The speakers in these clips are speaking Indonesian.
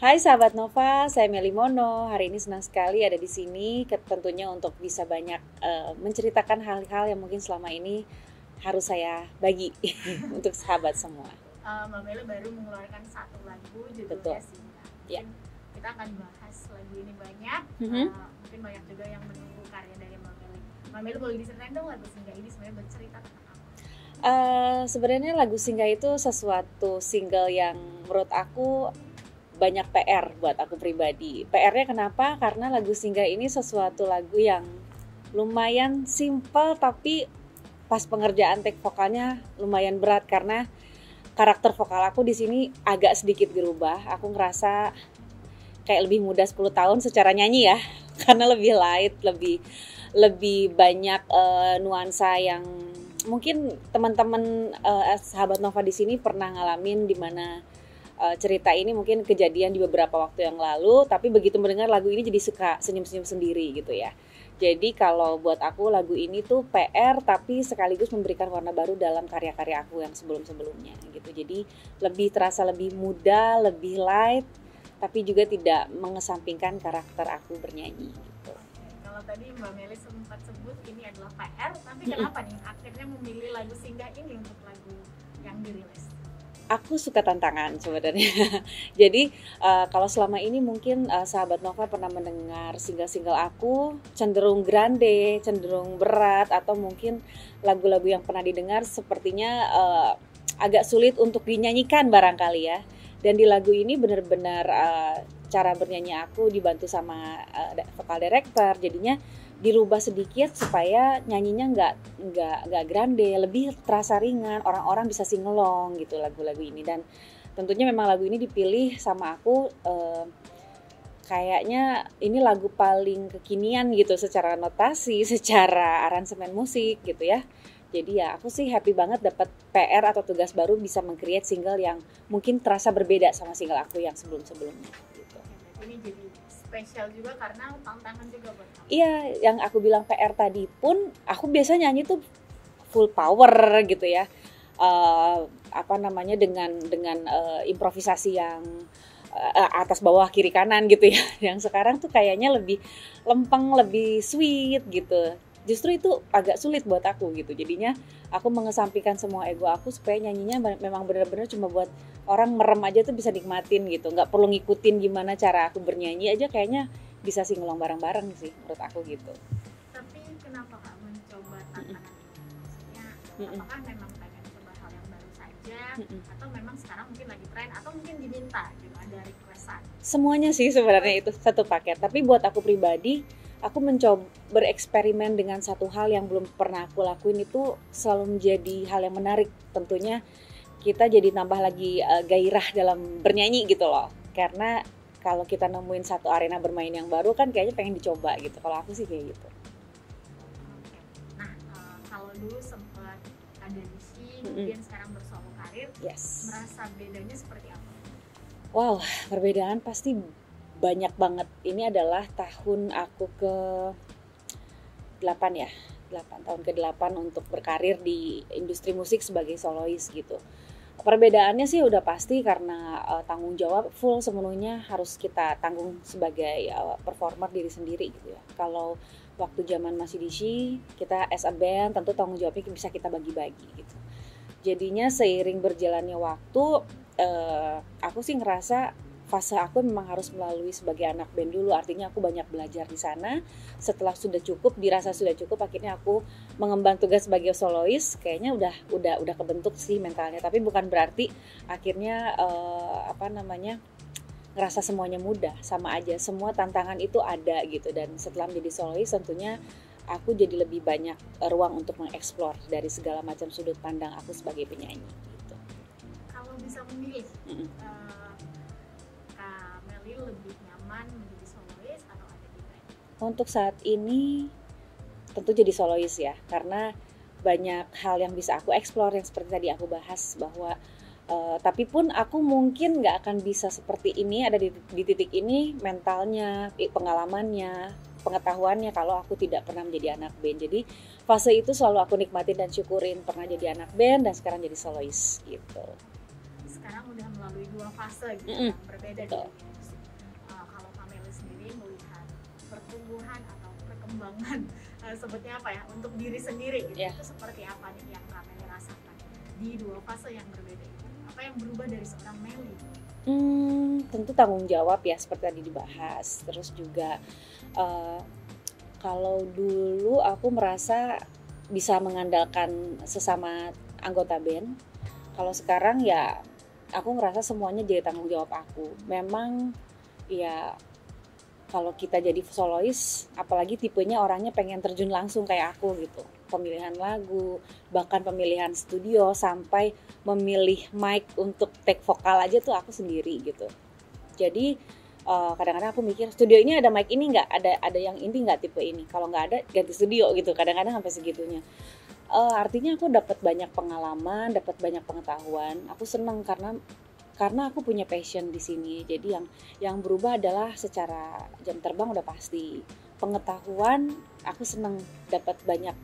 Hai sahabat Nova, saya Meli Mono. Hari ini senang sekali ada di sini, tentunya untuk bisa banyak menceritakan hal-hal yang mungkin selama ini harus saya bagi untuk sahabat semua. Mbak Meli baru mengeluarkan satu lagu Betul. judulnya Singa. Ya. Mungkin kita akan bahas lagu ini banyak. Mhm. Mungkin banyak juga yang menunggu karya dari Mbak Meli. Mbak Meli boleh diceritain dong lagu Singa ini sebenarnya bercerita tentang apa? Sebenarnya lagu Singa itu sesuatu single yang menurut aku banyak PR buat aku pribadi. PR-nya kenapa? Karena lagu Singa ini sesuatu lagu yang lumayan simple, tapi pas pengerjaan take vokalnya lumayan berat karena karakter vokal aku di sini agak sedikit berubah. Aku ngerasa kayak lebih muda 10 tahun secara nyanyi ya. Karena lebih light, lebih banyak nuansa yang mungkin teman-teman sahabat Nova di sini pernah ngalamin, di mana cerita ini mungkin kejadian di beberapa waktu yang lalu, tapi begitu mendengar lagu ini jadi suka senyum-senyum sendiri gitu ya. Jadi kalau buat aku lagu ini tuh PR tapi sekaligus memberikan warna baru dalam karya-karya aku yang sebelum-sebelumnya gitu. Jadi lebih terasa lebih muda, lebih light, tapi juga tidak mengesampingkan karakter aku bernyanyi gitu. Kalau tadi Mbak Meli sempat sebut ini adalah PR, tapi kenapa nih akhirnya memilih lagu Singa ini untuk lagu yang dirilis? Aku suka tantangan sebenarnya. Jadi kalau selama ini mungkin sahabat Nova pernah mendengar single-single aku cenderung grande, cenderung berat, atau mungkin lagu-lagu yang pernah didengar sepertinya agak sulit untuk dinyanyikan barangkali ya. Dan di lagu ini benar-benar cara bernyanyi aku dibantu sama vokal director, jadinya dirubah sedikit supaya nyanyinya nggak grande, lebih terasa ringan, orang-orang bisa singelong gitu lagu-lagu ini. Dan tentunya memang lagu ini dipilih sama aku kayaknya ini lagu paling kekinian gitu secara notasi, secara aransemen musik gitu ya. Jadi ya aku sih happy banget dapat PR atau tugas baru bisa meng-create single yang mungkin terasa berbeda sama single aku yang sebelum-sebelumnya gitu. Ini jadi spesial juga karena tantangan juga buat kamu. Iya, yang aku bilang PR tadi pun aku biasa nyanyi tuh full power gitu ya. Dengan improvisasi yang atas bawah kiri kanan gitu ya. Yang sekarang tuh kayaknya lebih lempeng, lebih sweet gitu. Justru itu agak sulit buat aku gitu. Jadinya aku mengesampingkan semua ego aku supaya nyanyinya memang benar-benar cuma buat orang merem aja tuh bisa nikmatin gitu. Nggak perlu ngikutin gimana cara aku bernyanyi aja, kayaknya bisa singelong bareng-bareng sih menurut aku gitu. Tapi kenapa Kak mencoba tantangan ini? Maksudnya apakah memang pengen coba hal yang baru saja, atau memang sekarang mungkin lagi tren, atau mungkin diminta gitu ada requestan? Semuanya sih sebenarnya itu satu paket. Tapi buat aku pribadi, aku mencoba bereksperimen dengan satu hal yang belum pernah aku lakuin, itu selalu menjadi hal yang menarik. Tentunya kita jadi nambah lagi gairah dalam bernyanyi gitu loh. Karena kalau kita nemuin satu arena bermain yang baru kan kayaknya pengen dicoba gitu. Kalau aku sih kayak gitu. Nah, kalau dulu sempat ada di sini, kemudian sekarang bersolo karir, Yes. merasa bedanya seperti apa? Wow, perbedaan pasti banyak banget. Ini adalah tahun aku ke 8 ya. 8 tahun ke-8 untuk berkarir di industri musik sebagai solois gitu. Perbedaannya sih udah pasti karena tanggung jawab full sepenuhnya harus kita tanggung sebagai performer diri sendiri gitu ya. Kalau waktu zaman masih di kita as a band tentu tanggung jawabnya bisa kita bagi-bagi gitu. Jadinya seiring berjalannya waktu aku sih ngerasa fase aku memang harus melalui sebagai anak band dulu, artinya aku banyak belajar di sana. Setelah dirasa sudah cukup, akhirnya aku mengemban tugas sebagai solois. Kayaknya udah kebentuk sih mentalnya, tapi bukan berarti akhirnya ngerasa semuanya mudah, sama aja. Semua tantangan itu ada gitu, dan setelah menjadi solois tentunya aku jadi lebih banyak ruang untuk mengeksplor dari segala macam sudut pandang aku sebagai penyanyi gitu. Kalau bisa memilih, Kak Meli lebih nyaman menjadi solois atau ada di band? Untuk saat ini tentu jadi solois ya, karena banyak hal yang bisa aku eksplor yang seperti tadi aku bahas bahwa tapi pun aku mungkin nggak akan bisa seperti ini, ada di titik ini mentalnya, pengalamannya, pengetahuannya kalau aku tidak pernah menjadi anak band. Jadi fase itu selalu aku nikmatin dan syukurin, pernah jadi anak band dan sekarang jadi solois gitu. Sekarang udah melalui dua fase gitu yang berbeda di dunia musik. pertumbuhan atau perkembangan sebutnya apa ya, untuk diri sendiri gitu. Itu seperti apa nih yang Kak Meli rasakan di dua fase yang berbeda itu? Apa yang berubah dari seorang Meli? Tentu tanggung jawab ya, seperti tadi dibahas. Terus juga kalau dulu aku merasa bisa mengandalkan sesama anggota band. Kalau sekarang ya aku ngerasa semuanya jadi tanggung jawab aku. Memang ya kalau kita jadi solois, apalagi tipenya orangnya pengen terjun langsung kayak aku gitu. Pemilihan lagu, bahkan pemilihan studio, sampai memilih mic untuk take vokal aja tuh aku sendiri gitu. Jadi kadang-kadang aku mikir, studio ini ada mic ini nggak? Ada yang ini nggak tipe ini? Kalau nggak ada, ganti studio gitu. Kadang-kadang sampai segitunya. Artinya aku dapat banyak pengalaman, dapat banyak pengetahuan. Aku senang karena aku punya passion di sini. Jadi yang berubah adalah secara jam terbang udah pasti. Pengetahuan aku senang dapat banyak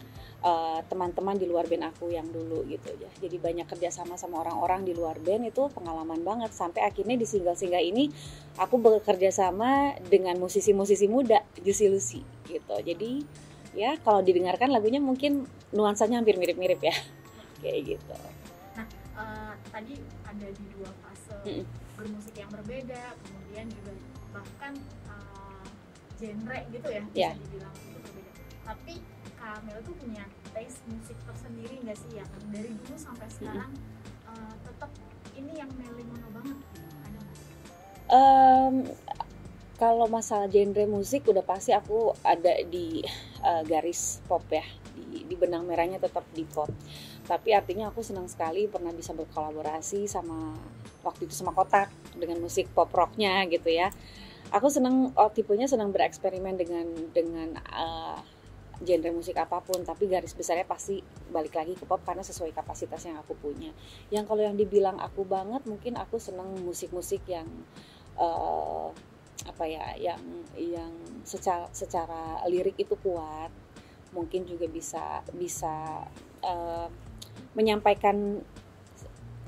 teman-teman di luar band aku yang dulu gitu ya. Jadi banyak kerjasama sama orang-orang di luar band, itu pengalaman banget. Sampai akhirnya di single-single ini aku bekerja sama dengan musisi-musisi muda, Juicy Lucy gitu. Jadi ya kalau didengarkan lagunya mungkin nuansanya hampir mirip-mirip ya. Kayak gitu. Nah, tadi ada di dua fase bermusik yang berbeda, kemudian juga bahkan genre gitu ya, bisa dibilang itu berbeda. Tapi Kak Mel tuh punya taste musik tersendiri nggak sih, yang dari dulu sampai sekarang tetap ini yang Meli Mono banget? Ada nggak? Kalau masalah genre musik udah pasti aku ada di garis pop ya, di benang merahnya tetap di pop. Tapi artinya aku senang sekali pernah bisa berkolaborasi sama waktu itu sama Kotak dengan musik pop rocknya gitu ya. Aku senang, tipenya senang bereksperimen dengan genre musik apapun, tapi garis besarnya pasti balik lagi ke pop karena sesuai kapasitas yang aku punya. Yang kalau yang dibilang aku banget, mungkin aku senang musik-musik yang yang secara lirik itu kuat, mungkin juga bisa menyampaikan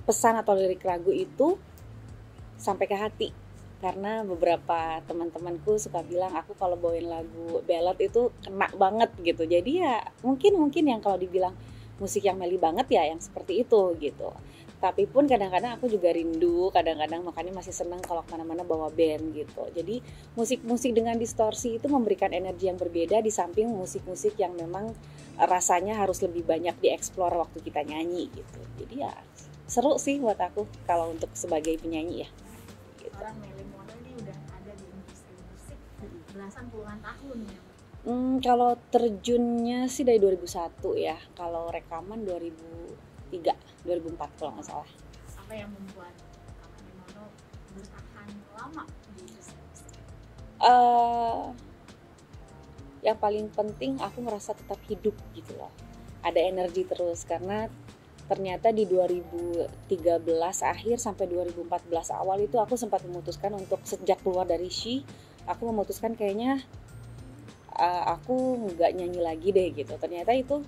pesan atau lirik lagu itu sampai ke hati. Karena beberapa teman-temanku suka bilang aku kalau bawain lagu ballad itu kena banget gitu. Jadi ya mungkin yang kalau dibilang musik yang Meli banget ya yang seperti itu gitu. Tapi pun kadang-kadang aku juga rindu, kadang-kadang makanya masih senang kalau kemana-mana bawa band gitu. Jadi musik-musik dengan distorsi itu memberikan energi yang berbeda, di samping musik-musik yang memang rasanya harus lebih banyak dieksplor waktu kita nyanyi gitu. Jadi ya seru sih buat aku kalau untuk sebagai penyanyi ya. Orang Meli Mono ini udah ada di industri musik belasan puluhan tahun ya. Kalau terjunnya sih dari 2001 ya. Kalau rekaman 2003, 2004 kalau nggak salah. Apa yang membuat Kak Meli Mono bertahan lama di industri musik? Yang paling penting aku merasa tetap hidup gitu loh. Ada energi terus karena ternyata di 2013 akhir sampai 2014 awal itu aku sempat memutuskan untuk, sejak keluar dari She, aku memutuskan kayaknya aku nggak nyanyi lagi deh gitu. Ternyata itu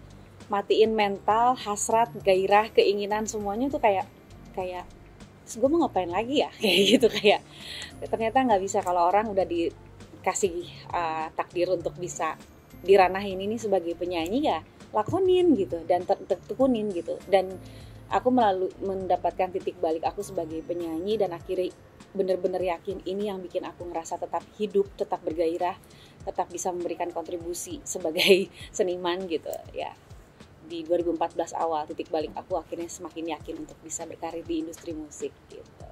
matiin mental, hasrat, gairah, keinginan semuanya tuh kayak gue mau ngapain lagi ya kayak gitu. Kayak ternyata nggak bisa, kalau orang udah dikasih takdir untuk bisa di ranah ini nih sebagai penyanyi ya lakonin gitu dan tekunin gitu. Dan aku mendapatkan titik balik aku sebagai penyanyi dan akhirnya benar-benar yakin ini yang bikin aku ngerasa tetap hidup, tetap bergairah, tetap bisa memberikan kontribusi sebagai seniman gitu ya. Di 2014 awal titik balik aku akhirnya semakin yakin untuk bisa berkarir di industri musik gitu.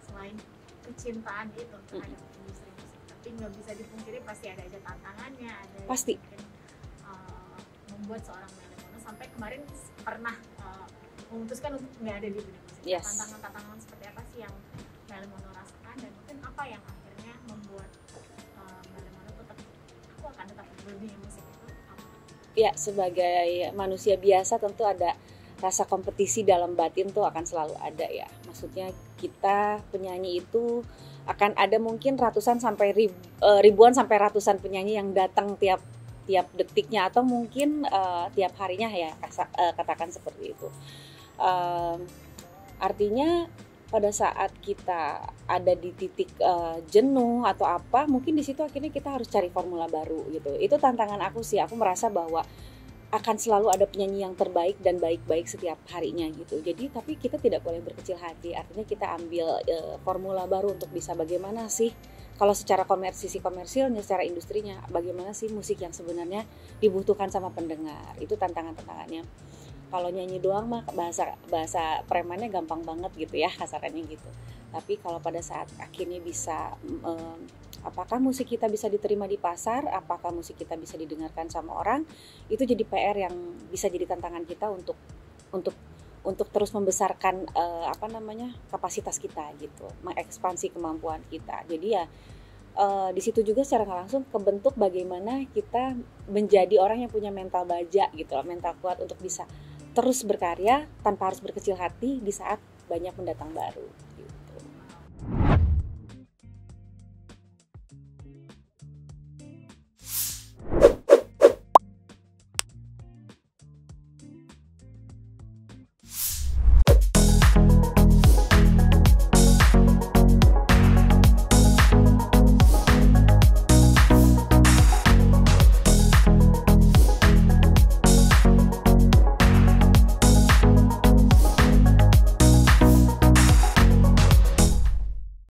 Selain kecintaan itu terhadap industri musik, tapi nggak bisa dipungkiri pasti ada aja tantangannya, ada pasti membuat seorang Meli Mono sampai kemarin pernah memutuskan untuk nggak ada di dunia musik. Yes. Tantangan seperti apa sih yang Meli Mono rasakan, dan mungkin apa yang akhirnya membuat Meli Mono tetap, aku akan tetap di dunia musik itu apa? Ya, sebagai manusia biasa tentu ada rasa kompetisi dalam batin tuh akan selalu ada ya. Maksudnya kita penyanyi itu akan ada mungkin ratusan sampai ribuan sampai ratusan penyanyi yang datang tiap detiknya atau mungkin tiap harinya ya, katakan seperti itu. Artinya pada saat kita ada di titik jenuh atau apa, mungkin di situ akhirnya kita harus cari formula baru gitu. Itu tantangan aku sih. Aku merasa bahwa akan selalu ada penyanyi yang terbaik dan baik-baik setiap harinya gitu. Jadi tapi kita tidak boleh berkecil hati. Artinya kita ambil formula baru untuk bisa bagaimana sih kalau secara sisi komersilnya, secara industrinya, bagaimana sih musik yang sebenarnya dibutuhkan sama pendengar. Itu tantangannya. Kalau nyanyi doang mah bahasa premannya gampang banget gitu ya, kasarannya gitu. Tapi kalau pada saat akhirnya bisa apakah musik kita bisa diterima di pasar, apakah musik kita bisa didengarkan sama orang, itu jadi PR yang bisa jadi tantangan kita untuk terus membesarkan kapasitas kita gitu, mengekspansi kemampuan kita. Jadi ya di situ juga secara nggak langsung kebentuk bagaimana kita menjadi orang yang punya mental baja gitu, mental kuat untuk bisa terus berkarya tanpa harus berkecil hati di saat banyak pendatang baru.